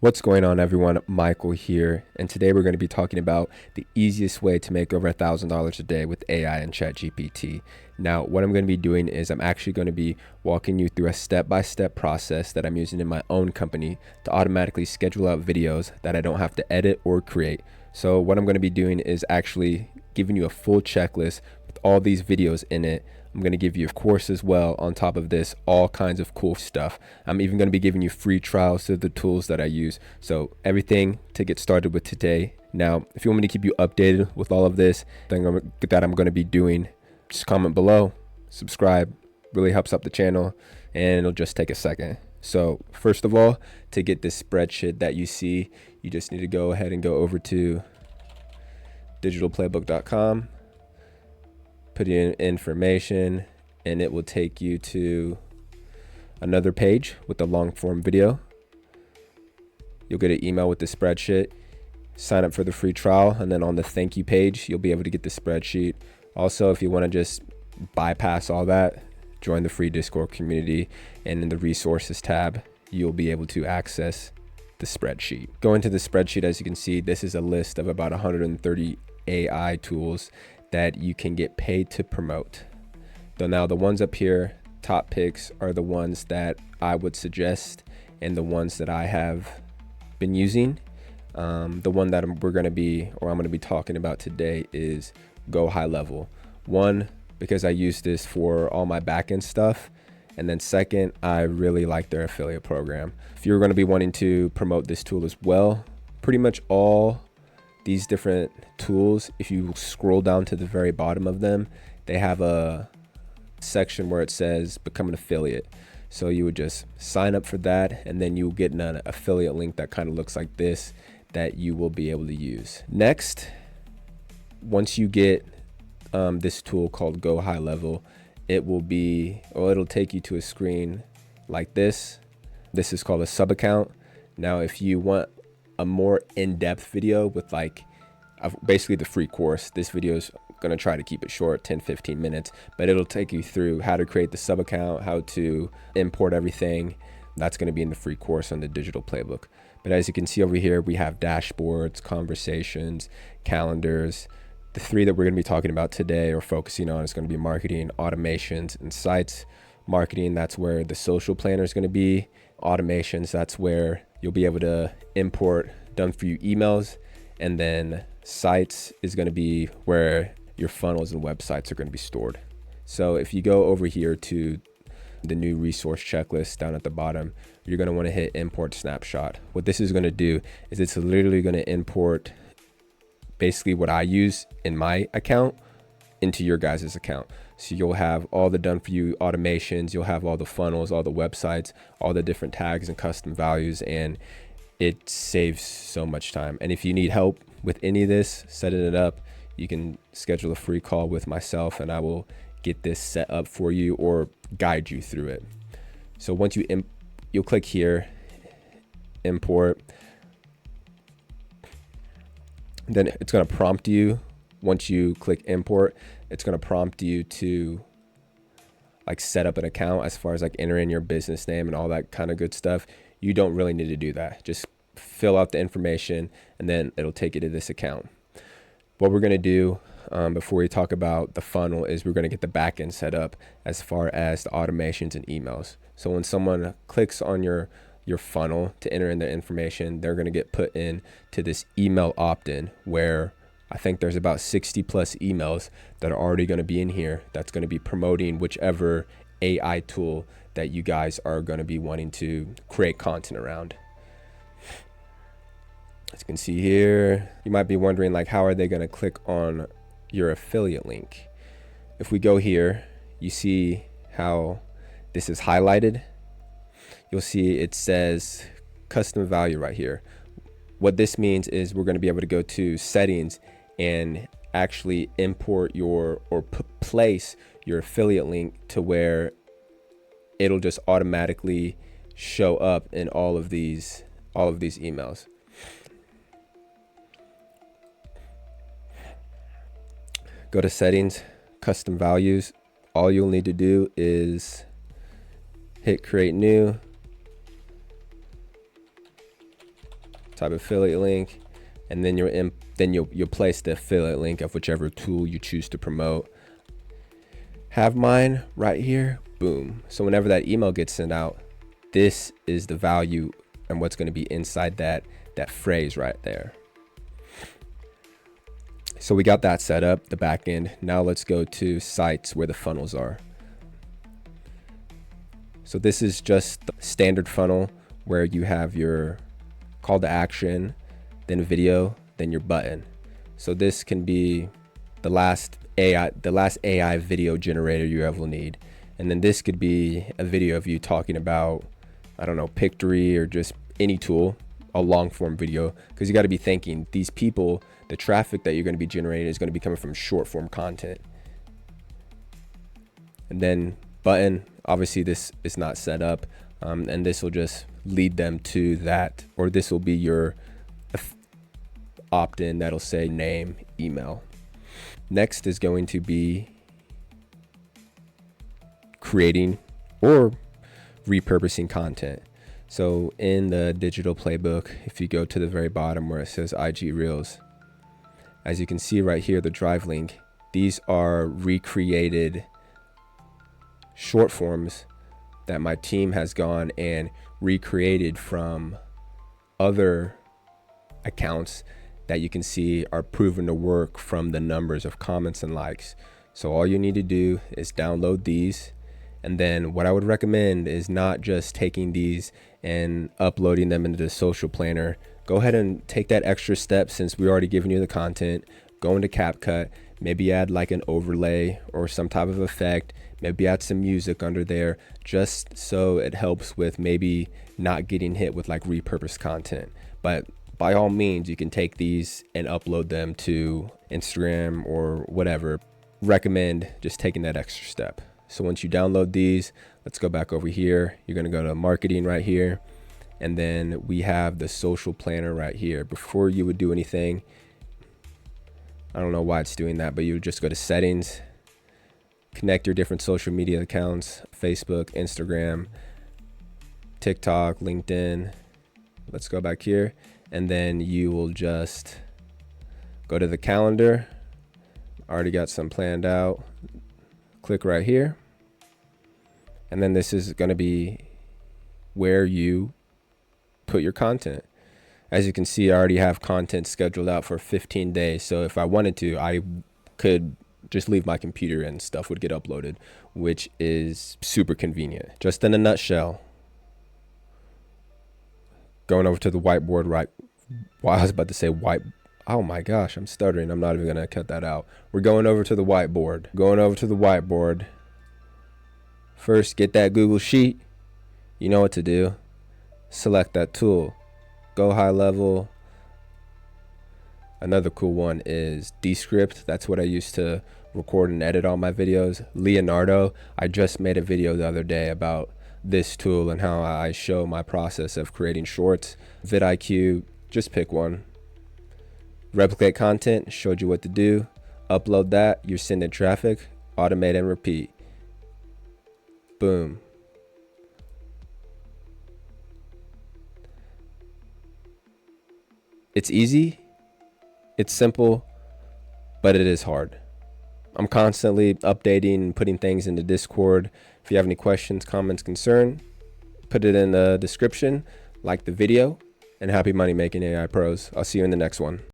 What's going on, everyone? Michael here, and today we're going to be talking about the easiest way to make over $1,000 a day with AI and ChatGPT. Now, what I'm going to be doing is I'm actually going to be walking you through a step-by-step process that I'm using in my own company to automatically schedule out videos that I don't have to edit or create. So what I'm going to be doing is actually giving you a full checklist with all these videos in it. I'm going to give you a course as well on top of this, all kinds of cool stuff. I'm even going to be giving you free trials of the tools that I use. So everything to get started with today. Now, if you want me to keep you updated with all of this, that I'm going to be doing, just comment below, subscribe, really helps up the channel, and it'll just take a second. So first of all, to get this spreadsheet that you see, you just need to go ahead and go over to digitalplaybook.com. Put in information, and it will take you to another page with a long form video. You'll get an email with the spreadsheet. Sign up for the free trial, and then on the thank you page, you'll be able to get the spreadsheet. Also, if you want to just bypass all that, join the free Discord community, and in the resources tab, you'll be able to access the spreadsheet. Going to the spreadsheet, as you can see, this is a list of about 130 AI tools that you can get paid to promote. So now the ones up here, top picks, are the ones that I would suggest and the ones that I have been using. The one that I'm going to be talking about today is Go High Level. One, because I use this for all my backend stuff. And then second, I really like their affiliate program. If you're going to be wanting to promote this tool as well, pretty much all these different tools, if you scroll down to the very bottom of them, they have a section where it says become an affiliate. So you would just sign up for that, and then you'll get an affiliate link that kind of looks like this that you will be able to use. Next, once you get this tool called Go High Level, it'll take you to a screen like this. This is called a sub account. Now, if you want a more in-depth video with basically the free course, this video is going to try to keep it short, 10-15 minutes, but it'll take you through how to create the sub account, how to import everything. That's going to be in the free course on the digital playbook. But as you can see over here, we have dashboards, conversations, calendars. The three that we're going to be talking about today or focusing on is going to be marketing, automations, and sites. Marketing, that's where the social planner is going to be. Automations, that's where you'll be able to import done for you emails. And then sites is going to be where your funnels and websites are going to be stored. So if you go over here to the new resource checklist down at the bottom, you're going to want to hit import snapshot. What this is going to do is it's literally going to import basically what I use in my account into your guys' account. So you'll have all the done for you automations, you'll have all the funnels, all the websites, all the different tags and custom values, and it saves so much time. And if you need help with any of this, setting it up, you can schedule a free call with myself and I will get this set up for you or guide you through it. So once you'll click here, import, then it's going to prompt you. Once you click import, it's going to prompt you to set up an account as far as enter in your business name and all that kind of good stuff. You don't really need to do that. Just fill out the information and then it'll take you to this account. What we're going to do before we talk about the funnel is we're going to get the backend set up as far as the automations and emails. So when someone clicks on your funnel to enter in their information, they're going to get put in to this email opt-in where I think there's about 60 plus emails that are already going to be in here that's going to be promoting whichever AI tool that you guys are going to be wanting to create content around. As you can see here, you might be wondering how are they going to click on your affiliate link? If we go here, you see how this is highlighted. You'll see it says custom value right here. What this means is we're going to be able to go to settings and actually import place your affiliate link to where it'll just automatically show up in all of these emails. Go to settings, custom values. All you'll need to do is hit create new, type affiliate link, and then you'll place the affiliate link of whichever tool you choose to promote. Have mine right here, boom. So whenever that email gets sent out, this is the value and what's going to be inside that phrase right there. So we got that set up, the back end. Now let's go to sites where the funnels are. So this is just the standard funnel where you have your call to action, then video, then your button. So this can be the last AI video generator you ever will need. And then this could be a video of you talking about, I don't know, Pictory or just any tool, a long form video, because you got to be thinking these people, the traffic that you're going to be generating is going to be coming from short form content. And then button, obviously this is not set up, and this will just lead them to that, or this will be your opt-in that'll say name, email. Next is going to be creating or repurposing content. So in the digital playbook, if you go to the very bottom where it says IG Reels, as you can see right here, the drive link, these are recreated short forms that my team has gone and recreated from other accounts that you can see are proven to work from the numbers of comments and likes. So all you need to do is download these. And then what I would recommend is not just taking these and uploading them into the social planner. Go ahead and take that extra step, since we already given you the content. Go into CapCut, maybe add like an overlay or some type of effect, maybe add some music under there, just so it helps with maybe not getting hit with like repurposed content. But by all means, you can take these and upload them to Instagram or whatever. Recommend just taking that extra step. So once you download these, let's go back over here. You're gonna go to marketing right here. And then we have the social planner right here. Before you would do anything, I don't know why it's doing that, but you would just go to settings, connect your different social media accounts, Facebook, Instagram, TikTok, LinkedIn. Let's go back here. And then you will just go to the calendar. Already got some planned out. Click right here. And then this is going to be where you put your content. As you can see, I already have content scheduled out for 15 days. So if I wanted to, I could just leave my computer and stuff would get uploaded, which is super convenient. Just in a nutshell, going over to the whiteboard right. Well, I was about to say white. Oh my gosh, I'm stuttering. I'm not even going to cut that out. We're going over to the whiteboard. Going over to the whiteboard. First, get that Google Sheet. You know what to do. Select that tool. Go high level. Another cool one is Descript. That's what I use to record and edit all my videos. Leonardo. I just made a video the other day about this tool and how I show my process of creating shorts. vidIQ, just pick one. Replicate content, showed you what to do. Upload that, you're sending traffic. Automate and repeat. Boom. It's easy, it's simple, but it is hard. I'm constantly updating and putting things into Discord. If you have any questions, comments, concern, put it in the description, like the video, and happy money making AI pros. I'll see you in the next one.